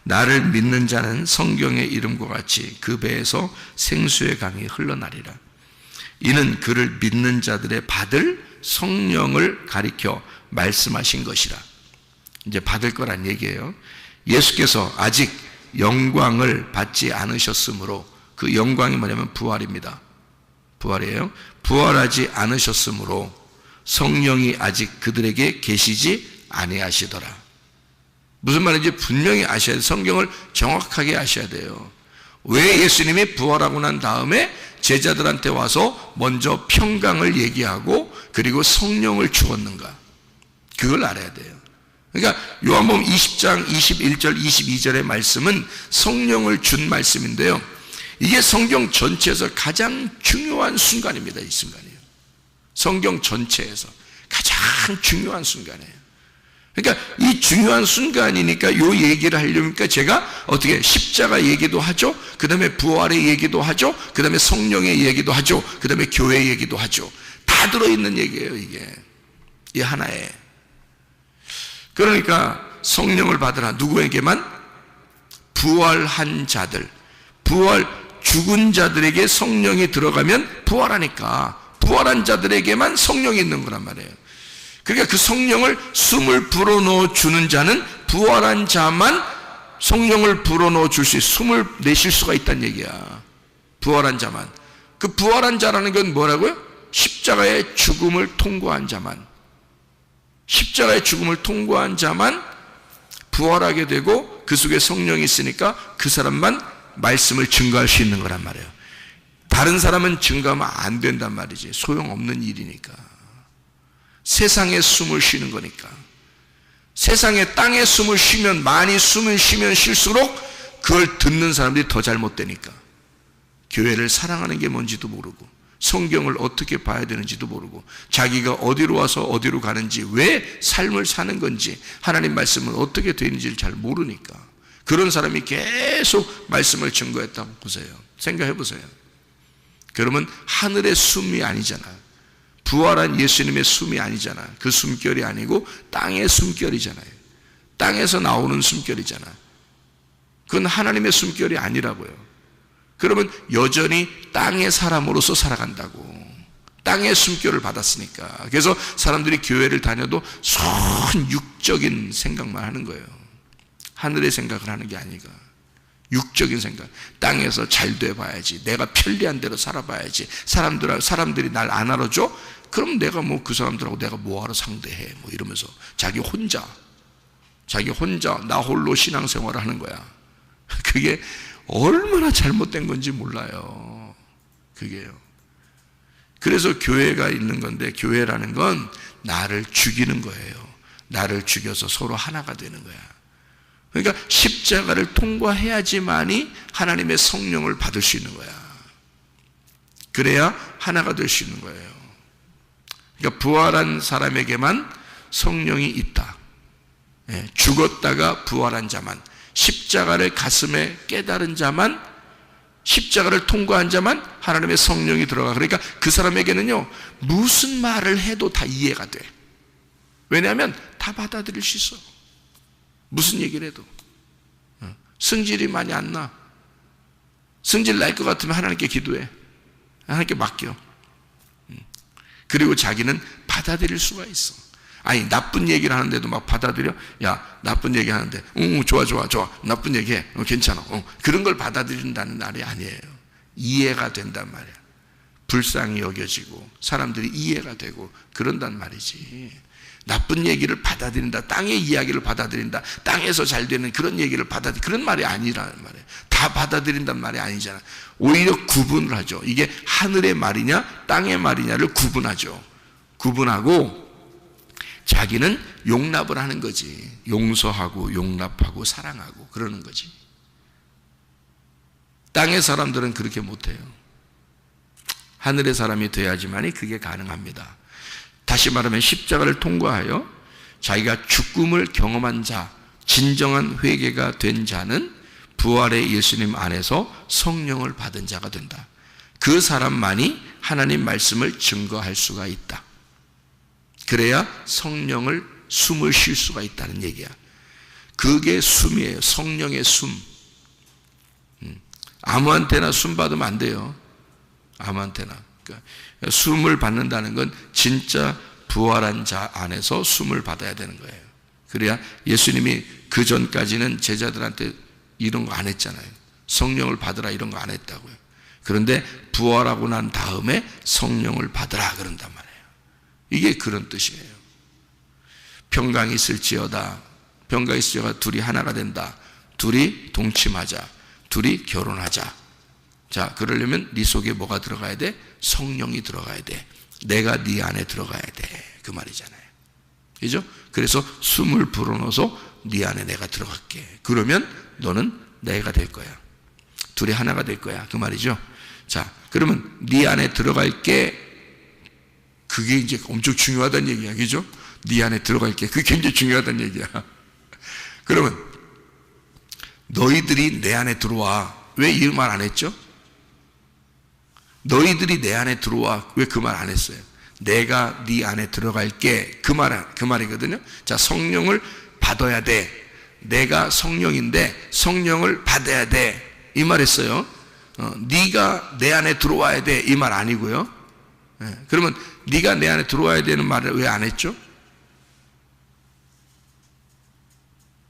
C: 나를 믿는 자는 성경의 이름과 같이 그 배에서 생수의 강이 흘러나리라. 이는 그를 믿는 자들의 받을 성령을 가리켜 말씀하신 것이라. 이제 받을 거란 얘기예요. 예수께서 아직 영광을 받지 않으셨으므로, 그 영광이 뭐냐면 부활입니다. 부활이에요. 부활하지 않으셨으므로 성령이 아직 그들에게 계시지 아니하시더라. 무슨 말인지 분명히 아셔야 돼요. 성경을 정확하게 아셔야 돼요. 왜 예수님이 부활하고 난 다음에 제자들한테 와서 먼저 평강을 얘기하고 그리고 성령을 주었는가? 그걸 알아야 돼요. 그러니까 요한복음 20장 21절 22절의 말씀은 성령을 준 말씀인데요, 이게 성경 전체에서 가장 중요한 순간입니다. 이 순간이에요. 성경 전체에서 가장 중요한 순간이에요. 그러니까 이 중요한 순간이니까 요 얘기를 하려니까 제가 어떻게 십자가 얘기도 하죠, 그 다음에 부활의 얘기도 하죠, 그 다음에 성령의 얘기도 하죠, 그 다음에 교회 얘기도 하죠. 다 들어있는 얘기예요. 이게 이 하나에. 그러니까 성령을 받으라. 누구에게만? 부활한 자들, 죽은 자들에게 성령이 들어가면 부활하니까 부활한 자들에게만 성령이 있는 거란 말이에요. 그러니까 그 성령을 숨을 불어넣어 주는 자는 부활한 자만 성령을 불어넣어 줄 수 있어요. 숨을 내쉴 수가 있다는 얘기야. 부활한 자만. 그 부활한 자라는 건 뭐라고요? 십자가의 죽음을 통과한 자만, 십자가의 죽음을 통과한 자만 부활하게 되고 그 속에 성령이 있으니까 그 사람만 말씀을 증거할 수 있는 거란 말이에요. 다른 사람은 증거하면 안 된단 말이지. 소용없는 일이니까. 세상에 숨을 쉬는 거니까. 세상에 땅에 숨을 쉬면, 많이 숨을 쉬면 쉴수록 그걸 듣는 사람들이 더 잘못되니까. 교회를 사랑하는 게 뭔지도 모르고, 성경을 어떻게 봐야 되는지도 모르고, 자기가 어디로 와서 어디로 가는지, 왜 삶을 사는 건지, 하나님 말씀은 어떻게 되는지를 잘 모르니까 그런 사람이 계속 말씀을 증거했다고 보세요. 생각해 보세요. 그러면 하늘의 숨이 아니잖아요. 부활한 예수님의 숨이 아니잖아요. 그 숨결이 아니고 땅의 숨결이잖아요. 땅에서 나오는 숨결이잖아요. 그건 하나님의 숨결이 아니라고요. 그러면 여전히 땅의 사람으로서 살아간다고. 땅의 숨결을 받았으니까. 그래서 사람들이 교회를 다녀도 순 육적인 생각만 하는 거예요. 하늘의 생각을 하는 게 아니가. 육적인 생각. 땅에서 잘 돼봐야지, 내가 편리한 대로 살아봐야지, 사람들이 날 안 알아줘? 그럼 내가 뭐 그 사람들하고 내가 뭐하러 상대해, 뭐 이러면서 자기 혼자 나 홀로 신앙생활을 하는 거야. 그게 얼마나 잘못된 건지 몰라요. 그게요. 그래서 교회가 있는 건데, 교회라는 건 나를 죽이는 거예요. 나를 죽여서 서로 하나가 되는 거야. 그러니까 십자가를 통과해야지만이 하나님의 성령을 받을 수 있는 거야. 그래야 하나가 될 수 있는 거예요. 그러니까 부활한 사람에게만 성령이 있다. 죽었다가 부활한 자만, 십자가를 가슴에 깨달은 자만, 십자가를 통과한 자만 하나님의 성령이 들어가. 그러니까 그 사람에게는요, 무슨 말을 해도 다 이해가 돼. 왜냐하면 다 받아들일 수 있어. 무슨 얘기를 해도. 승질이 많이 안 나. 승질 날 것 같으면 하나님께 기도해. 하나님께 맡겨. 그리고 자기는 받아들일 수가 있어. 아니, 나쁜 얘기를 하는데도 막 받아들여? 야, 나쁜 얘기 하는데, 좋아. 나쁜 얘기 해. 괜찮아. 그런 걸 받아들인다는 말이 아니에요. 이해가 된단 말이야. 불쌍히 여겨지고, 사람들이 이해가 되고, 그런단 말이지. 나쁜 얘기를 받아들인다, 땅의 이야기를 받아들인다, 땅에서 잘 되는 그런 얘기를 그런 말이 아니라는 말이에요. 다 받아들인단 말이 아니잖아. 오히려 구분을 하죠. 이게 하늘의 말이냐 땅의 말이냐를 구분하죠. 구분하고 자기는 용납을 하는 거지. 용서하고 용납하고 사랑하고 그러는 거지. 땅의 사람들은 그렇게 못해요. 하늘의 사람이 돼야지만이 그게 가능합니다. 다시 말하면 십자가를 통과하여 자기가 죽음을 경험한 자, 진정한 회개가 된 자는 부활의 예수님 안에서 성령을 받은 자가 된다. 그 사람만이 하나님 말씀을 증거할 수가 있다. 그래야 성령을 숨을 쉴 수가 있다는 얘기야. 그게 숨이에요. 성령의 숨. 아무한테나 숨 받으면 안 돼요. 아무한테나. 그러니까 숨을 받는다는 건 진짜 부활한 자 안에서 숨을 받아야 되는 거예요. 그래야 예수님이 그 전까지는 제자들한테 이런 거 안 했잖아요. 성령을 받으라 이런 거 안 했다고요. 그런데 부활하고 난 다음에 성령을 받으라 그런단 말이에요. 이게 그런 뜻이에요. 평강이 있을지어다. 평강이 있을지어다. 둘이 하나가 된다. 둘이 동침하자. 둘이 결혼하자. 자, 그러려면 네 속에 뭐가 들어가야 돼? 성령이 들어가야 돼. 내가 네 안에 들어가야 돼. 그 말이잖아요. 그죠? 그래서 숨을 불어넣어서 네 안에 내가 들어갈게. 그러면 너는 내가 될 거야. 둘이 하나가 될 거야. 그 말이죠. 자, 그러면 네 안에 들어갈게. 그게 이제 엄청 중요하다는 얘기야. 그죠? 네 안에 들어갈게. 그게 굉장히 중요하다는 얘기야. 그러면 너희들이 내 안에 들어와. 왜 이 말 안 했죠? 너희들이 내 안에 들어와. 왜 그 말 안 했어요? 내가 네 안에 들어갈게. 그 말이거든요. 자, 성령을 받아야 돼. 내가 성령인데 성령을 받아야 돼. 이 말 했어요. 네가 내 안에 들어와야 돼. 이 말 아니고요. 그러면 네가 내 안에 들어와야 되는 말을 왜 안 했죠?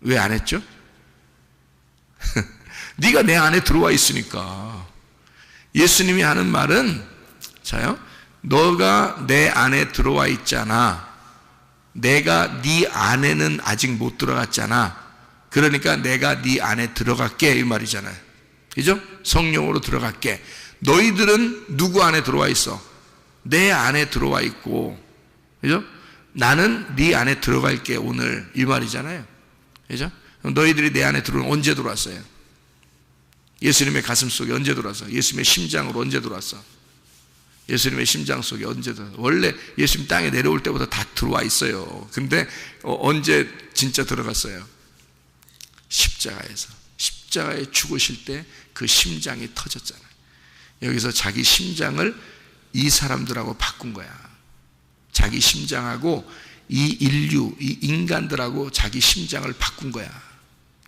C: 왜 안 했죠? 네가 내 안에 들어와 있으니까. 예수님이 하는 말은 자요. 너가 내 안에 들어와 있잖아. 내가 네 안에는 아직 못 들어갔잖아. 그러니까 내가 네 안에 들어갈게 이 말이잖아요. 그죠? 성령으로 들어갈게. 너희들은 누구 안에 들어와 있어? 내 안에 들어와 있고. 그죠? 나는 네 안에 들어갈게 오늘 이 말이잖아요. 그죠? 너희들이 내 안에 들어오면 언제 들어왔어요? 예수님의 가슴 속에 언제 들어왔어? 예수님의 심장으로 언제 들어왔어? 예수님의 심장 속에 언제 들어왔어? 원래 예수님 땅에 내려올 때부터 다 들어와 있어요. 근데 언제 진짜 들어갔어요? 십자가에서. 십자가에 죽으실 때 그 심장이 터졌잖아요. 여기서 자기 심장을 이 사람들하고 바꾼 거야. 자기 심장하고 이 인류, 이 인간들하고 자기 심장을 바꾼 거야.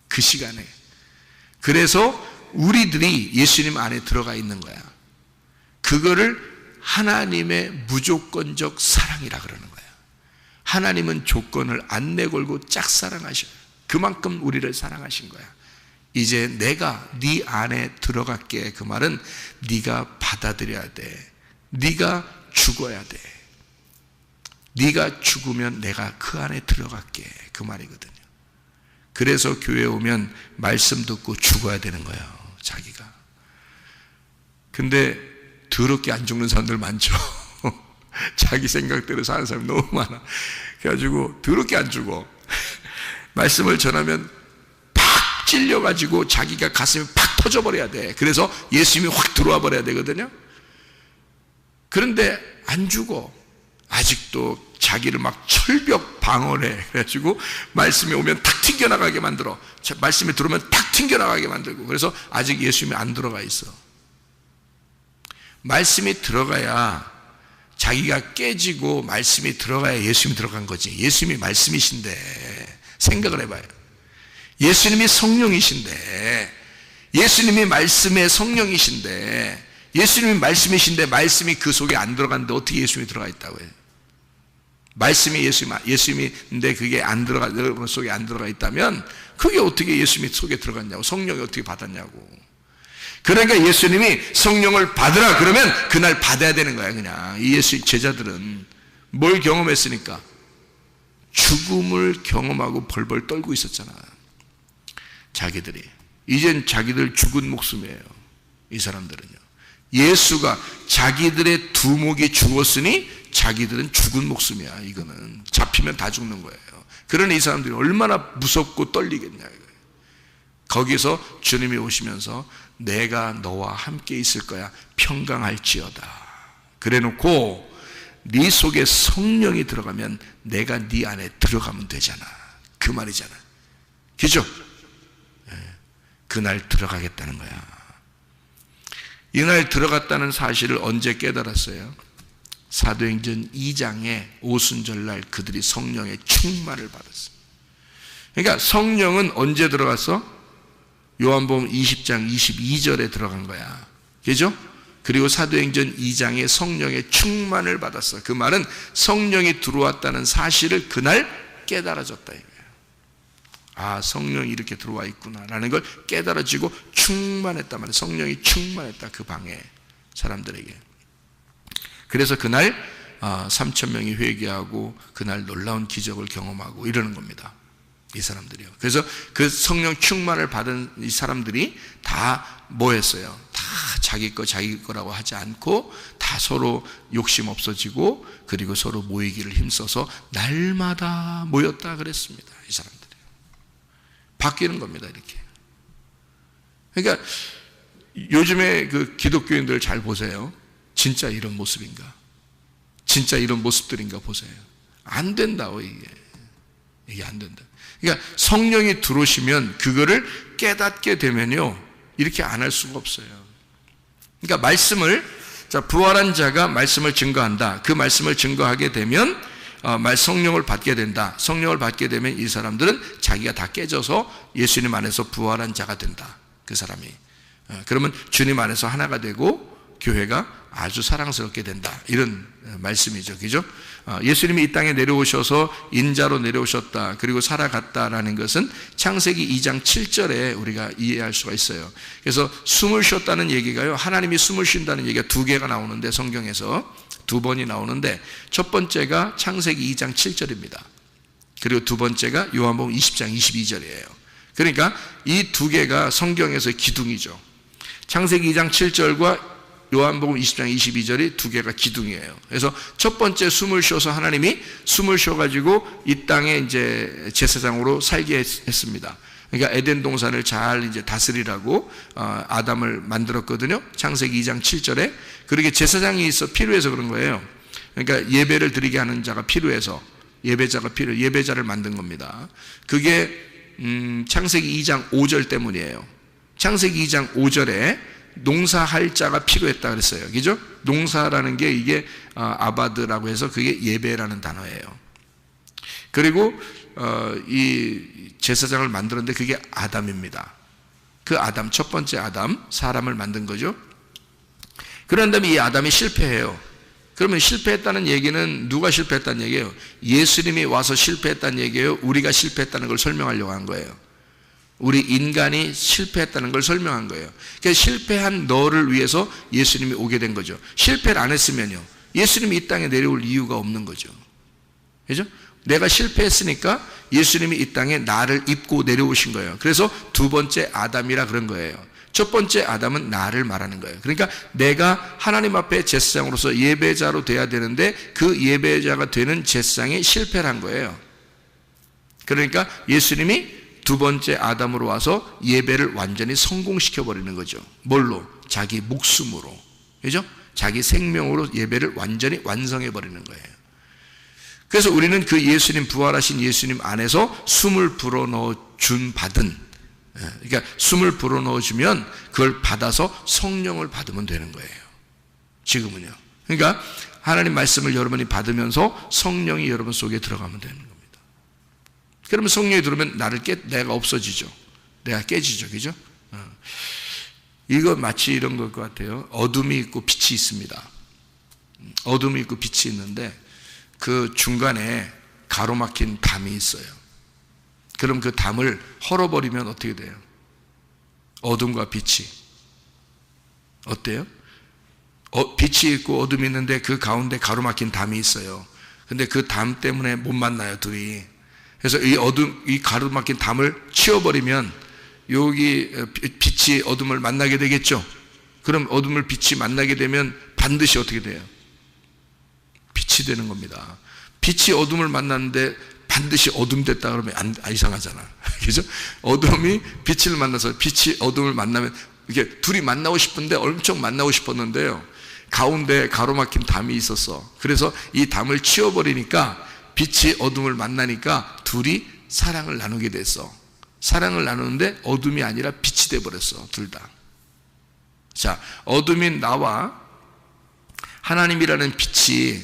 C: 그 시간에. 그래서 우리들이 예수님 안에 들어가 있는 거야. 그거를 하나님의 무조건적 사랑이라 그러는 거야. 하나님은 조건을 안 내걸고 짝사랑하셔요. 그만큼 우리를 사랑하신 거야. 이제 내가 네 안에 들어갈게. 그 말은 네가 받아들여야 돼. 네가 죽어야 돼. 네가 죽으면 내가 그 안에 들어갈게. 그 말이거든요. 그래서 교회에 오면 말씀 듣고 죽어야 되는 거예요. 자기가. 근데 더럽게 안 죽는 사람들 많죠. 자기 생각대로 사는 사람이 너무 많아. 그래가지고 더럽게 안 죽어. 말씀을 전하면 팍 찔려가지고 자기가 가슴이 팍 터져버려야 돼. 그래서 예수님이 확 들어와 버려야 되거든요. 그런데 안 죽어. 아직도 자기를 막 철벽 방어해. 그래가지고 말씀이 오면 탁 튕겨나가게 만들어. 말씀이 들어오면 탁 튕겨나가게 만들고. 그래서 아직 예수님이 안 들어가 있어. 말씀이 들어가야 자기가 깨지고 말씀이 들어가야 예수님이 들어간 거지. 예수님이 말씀이신데 생각을 해봐요. 예수님이 성령이신데, 예수님이 말씀의 성령이신데, 예수님이 말씀이신데 말씀이 그 속에 안 들어갔는데 어떻게 예수님이 들어가 있다고 해요? 말씀이 예수님인데 그게 안 들어가, 여러분 속에 안 들어가 있다면 그게 어떻게 예수님이 속에 들어갔냐고, 성령이 어떻게 받았냐고. 그러니까 예수님이 성령을 받으라 그러면 그날 받아야 되는 거야. 그냥 이 예수 제자들은 뭘 경험했으니까? 죽음을 경험하고 벌벌 떨고 있었잖아. 자기들이. 이젠 자기들 죽은 목숨이에요. 이 사람들은요. 예수가 자기들의 두목이 죽었으니 자기들은 죽은 목숨이야. 이거는 잡히면 다 죽는 거예요. 그러니 이 사람들이 얼마나 무섭고 떨리겠냐 이거예요. 거기서 주님이 오시면서 내가 너와 함께 있을 거야. 평강할지어다. 그래놓고 네 속에 성령이 들어가면 내가 네 안에 들어가면 되잖아. 그 말이잖아. 그죠? 그날 들어가겠다는 거야. 이날 들어갔다는 사실을 언제 깨달았어요? 사도행전 2장의 오순절날 그들이 성령의 충만을 받았어요. 그러니까 성령은 언제 들어갔어? 요한복음 20장 22절에 들어간 거야. 그죠? 그리고 사도행전 2장에 성령의 충만을 받았어. 그 말은 성령이 들어왔다는 사실을 그날 깨달아졌다 이거예요. 아, 성령이 이렇게 들어와 있구나라는 걸 깨달아지고 충만했단 말이에요. 성령이 충만했다, 그 방에 사람들에게. 그래서 그날 3,000명이 회개하고 그날 놀라운 기적을 경험하고 이러는 겁니다. 이 사람들이요. 그래서 그 성령 충만을 받은 이 사람들이 다 뭐 했어요? 다 자기 거라고 하지 않고 다 서로 욕심 없어지고 그리고 서로 모이기를 힘써서 날마다 모였다 그랬습니다. 이 사람들이. 바뀌는 겁니다, 이렇게. 그러니까 요즘에 그 기독교인들 잘 보세요. 진짜 이런 모습인가? 진짜 이런 모습들인가 보세요. 안 된다고, 이게 안 된다. 그러니까 성령이 들어오시면 그거를 깨닫게 되면요, 이렇게 안 할 수가 없어요. 그러니까 말씀을, 자, 부활한 자가 말씀을 증거한다. 그 말씀을 증거하게 되면 성령을 받게 된다. 성령을 받게 되면 이 사람들은 자기가 다 깨져서 예수님 안에서 부활한 자가 된다. 그 사람이. 그러면 주님 안에서 하나가 되고 교회가 아주 사랑스럽게 된다. 이런 말씀이죠. 그죠? 예수님이 이 땅에 내려오셔서 인자로 내려오셨다. 그리고 살아갔다라는 것은 창세기 2장 7절에 우리가 이해할 수가 있어요. 그래서 숨을 쉬었다는 얘기가요, 하나님이 숨을 쉰다는 얘기가 두 개가 나오는데, 성경에서 두 번이 나오는데, 첫 번째가 창세기 2장 7절입니다. 그리고 두 번째가 요한복음 20장 22절이에요. 그러니까 이 두 개가 성경에서의 기둥이죠. 창세기 2장 7절과 요한복음 20장 22절이 두 개가 기둥이에요. 그래서 첫 번째 숨을 쉬어서 하나님이 숨을 쉬어가지고 이 땅에 이제 제사장으로 살게 했습니다. 그러니까 에덴 동산을 잘 이제 다스리라고 아담을 만들었거든요. 창세기 2장 7절에. 그렇게 제사장이 필요해서 그런 거예요. 그러니까 예배를 드리게 하는 자가 필요해서 예배자를 만든 겁니다. 그게 창세기 2장 5절 때문이에요. 창세기 2장 5절에 농사할 자가 필요했다 그랬어요. 그죠? 농사라는 게 이게 아바드라고 해서 그게 예배라는 단어예요. 그리고 이 제사장을 만들었는데 그게 아담입니다. 그 아담, 첫 번째 아담, 사람을 만든 거죠. 그런 다음에 이 아담이 실패해요. 그러면 실패했다는 얘기는 누가 실패했다는 얘기예요? 예수님이 와서 실패했다는 얘기예요? 우리가 실패했다는 걸 설명하려고 한 거예요. 우리 인간이 실패했다는 걸 설명한 거예요. 그러니까 실패한 너를 위해서 예수님이 오게 된 거죠. 실패를 안 했으면요, 예수님이 이 땅에 내려올 이유가 없는 거죠. 그죠? 내가 실패했으니까 예수님이 이 땅에 나를 입고 내려오신 거예요. 그래서 두 번째 아담이라 그런 거예요. 첫 번째 아담은 나를 말하는 거예요. 그러니까 내가 하나님 앞에 제사장으로서 예배자로 돼야 되는데 그 예배자가 되는 제사장이 실패를 한 거예요. 그러니까 예수님이 두 번째 아담으로 와서 예배를 완전히 성공시켜버리는 거죠. 뭘로? 자기 목숨으로. 그죠? 자기 생명으로 예배를 완전히 완성해버리는 거예요. 그래서 우리는 그 예수님, 부활하신 예수님 안에서 숨을 불어넣어 받은, 그러니까 숨을 불어넣어주면 그걸 받아서 성령을 받으면 되는 거예요. 지금은요. 그러니까 하나님 말씀을 여러분이 받으면서 성령이 여러분 속에 들어가면 되는 거예요. 그러면 성령이 들어오면 내가 없어지죠. 내가 깨지죠. 그죠? 이거 마치 이런 것 같아요. 어둠이 있고 빛이 있습니다. 어둠이 있고 빛이 있는데 그 중간에 가로막힌 담이 있어요. 그럼 그 담을 헐어버리면 어떻게 돼요? 어둠과 빛이 어때요? 빛이 있고 어둠이 있는데 그 가운데 가로막힌 담이 있어요. 근데 그 담 때문에 못 만나요, 둘이. 그래서 이 가로막힌 담을 치워버리면 여기 빛이 어둠을 만나게 되겠죠. 그럼 어둠을 빛이 만나게 되면 반드시 어떻게 돼요? 빛이 되는 겁니다. 빛이 어둠을 만났는데 반드시 어둠 됐다 그러면 안 이상하잖아. 그죠? 어둠이 빛을 만나서 빛이 어둠을 만나면 이게 둘이 만나고 싶은데 엄청 만나고 싶었는데요, 가운데 가로막힌 담이 있었어. 그래서 이 담을 치워버리니까 빛이 어둠을 만나니까 둘이 사랑을 나누게 됐어. 사랑을 나누는데 어둠이 아니라 빛이 돼버렸어, 둘 다. 자, 어둠인 나와 하나님이라는 빛이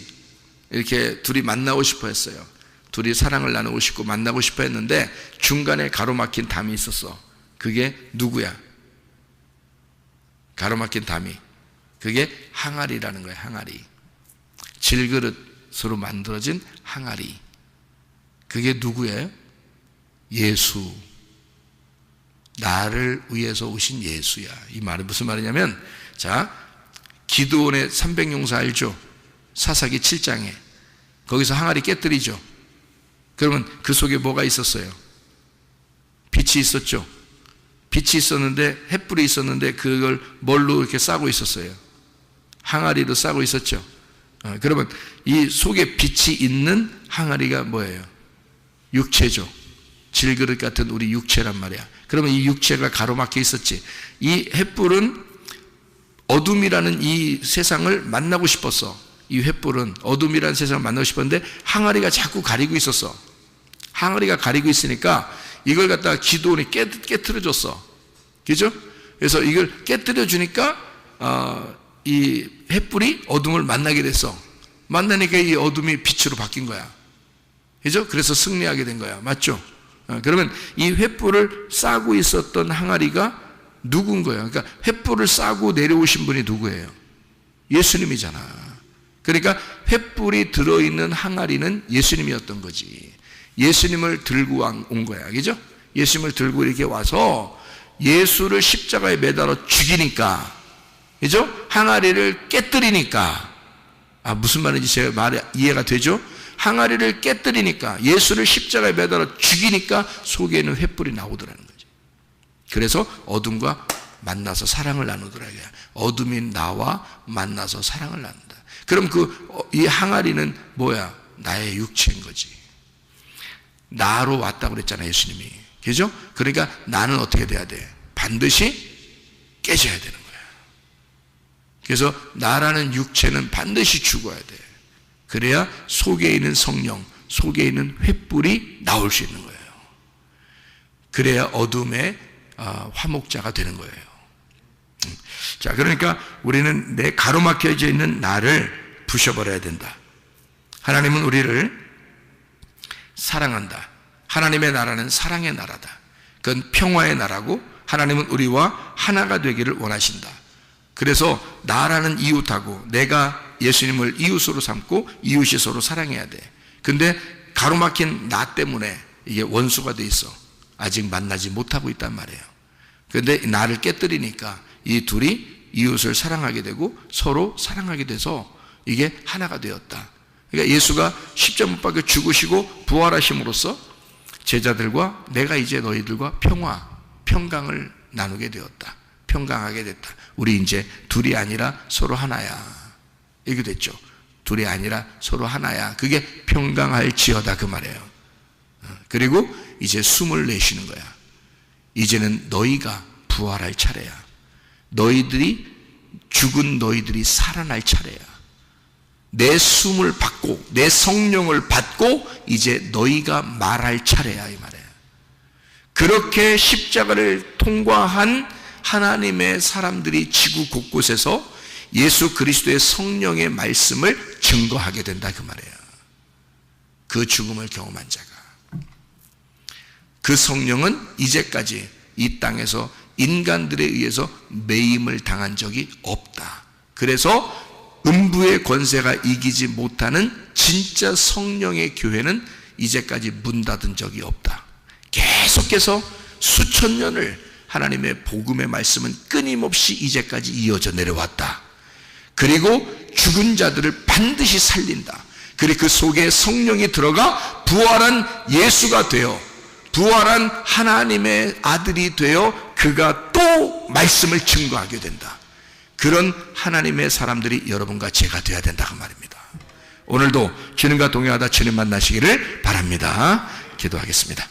C: 이렇게 둘이 만나고 싶어 했어요. 둘이 사랑을 나누고 싶고 만나고 싶어 했는데 중간에 가로막힌 담이 있었어. 그게 누구야? 가로막힌 담이. 그게 항아리라는 거예요. 항아리. 질그릇으로 만들어진 항아리. 그게 누구예요? 예수. 나를 위해서 오신 예수야. 이 말은 무슨 말이냐면, 자, 기드온의 300용사 알죠? 사사기 7장에 거기서 항아리 깨뜨리죠. 그러면 그 속에 뭐가 있었어요? 빛이 있었죠. 빛이 있었는데, 횃불이 있었는데 그걸 뭘로 이렇게 싸고 있었어요? 항아리로 싸고 있었죠. 그러면 이 속에 빛이 있는 항아리가 뭐예요? 육체죠. 질그릇 같은 우리 육체란 말이야. 그러면 이 육체가 가로막혀 있었지. 이 횃불은 어둠이라는 이 세상을 만나고 싶었어. 이 횃불은 어둠이라는 세상을 만나고 싶었는데 항아리가 자꾸 가리고 있었어. 항아리가 가리고 있으니까 이걸 갖다가 기드온이 깨트려줬어. 그죠? 그래서 이걸 깨트려 주니까 이 횃불이 어둠을 만나게 됐어. 만나니까 이 어둠이 빛으로 바뀐 거야. 그죠? 그래서 승리하게 된 거야. 맞죠? 그러면 이 횃불을 싸고 있었던 항아리가 누군 거예요? 그러니까 횃불을 싸고 내려오신 분이 누구예요? 예수님이잖아. 그러니까 횃불이 들어있는 항아리는 예수님이었던 거지. 예수님을 들고 온 거야. 그죠? 예수님을 들고 이렇게 와서 예수를 십자가에 매달아 죽이니까, 그죠? 항아리를 깨뜨리니까, 무슨 말인지 제가 말이 이해가 되죠? 항아리를 깨뜨리니까, 예수를 십자가에 매달아 죽이니까 속에 있는 횃불이 나오더라는 거죠. 그래서 어둠과 만나서 사랑을 나누더라. 어둠인 나와 만나서 사랑을 나눈다. 그럼 이 항아리는 뭐야? 나의 육체인 거지. 나로 왔다고 그랬잖아요, 예수님이. 그죠? 그러니까 나는 어떻게 돼야 돼? 반드시 깨져야 되는 거야. 그래서 나라는 육체는 반드시 죽어야 돼. 그래야 속에 있는 성령, 속에 있는 횃불이 나올 수 있는 거예요. 그래야 어둠의 화목자가 되는 거예요. 자, 그러니까 우리는 내 가로막혀져 있는 나를 부셔버려야 된다. 하나님은 우리를 사랑한다. 하나님의 나라는 사랑의 나라다. 그건 평화의 나라고 하나님은 우리와 하나가 되기를 원하신다. 그래서 나라는 이웃하고 내가 예수님을 이웃으로 삼고 이웃이 서로 사랑해야 돼. 근데 가로막힌 나 때문에 이게 원수가 돼 있어. 아직 만나지 못하고 있단 말이에요. 근데 나를 깨뜨리니까 이 둘이 이웃을 사랑하게 되고 서로 사랑하게 돼서 이게 하나가 되었다. 그러니까 예수가 십자가 못 박혀 죽으시고 부활하심으로써 제자들과 내가 이제 너희들과 평강을 나누게 되었다. 평강하게 됐다. 우리 이제 둘이 아니라 서로 하나야. 이렇게 됐죠. 둘이 아니라 서로 하나야. 그게 평강할지어다 그 말이에요. 그리고 이제 숨을 내쉬는 거야. 이제는 너희가 부활할 차례야. 죽은 너희들이 살아날 차례야. 내 숨을 받고 내 성령을 받고 이제 너희가 말할 차례야 이 말이에요. 그렇게 십자가를 통과한 하나님의 사람들이 지구 곳곳에서 예수 그리스도의 성령의 말씀을 증거하게 된다 그 말이에요. 그 죽음을 경험한 자가. 그 성령은 이제까지 이 땅에서 인간들에 의해서 매임을 당한 적이 없다. 그래서 음부의 권세가 이기지 못하는 진짜 성령의 교회는 이제까지 문 닫은 적이 없다. 계속해서 수천 년을 하나님의 복음의 말씀은 끊임없이 이제까지 이어져 내려왔다. 그리고 죽은 자들을 반드시 살린다. 그리고 그 속에 성령이 들어가 부활한 예수가 되어 부활한 하나님의 아들이 되어 그가 또 말씀을 증거하게 된다. 그런 하나님의 사람들이 여러분과 제가 되어야 된다 그 말입니다. 오늘도 주님과 동행하다 주님 만나시기를 바랍니다. 기도하겠습니다.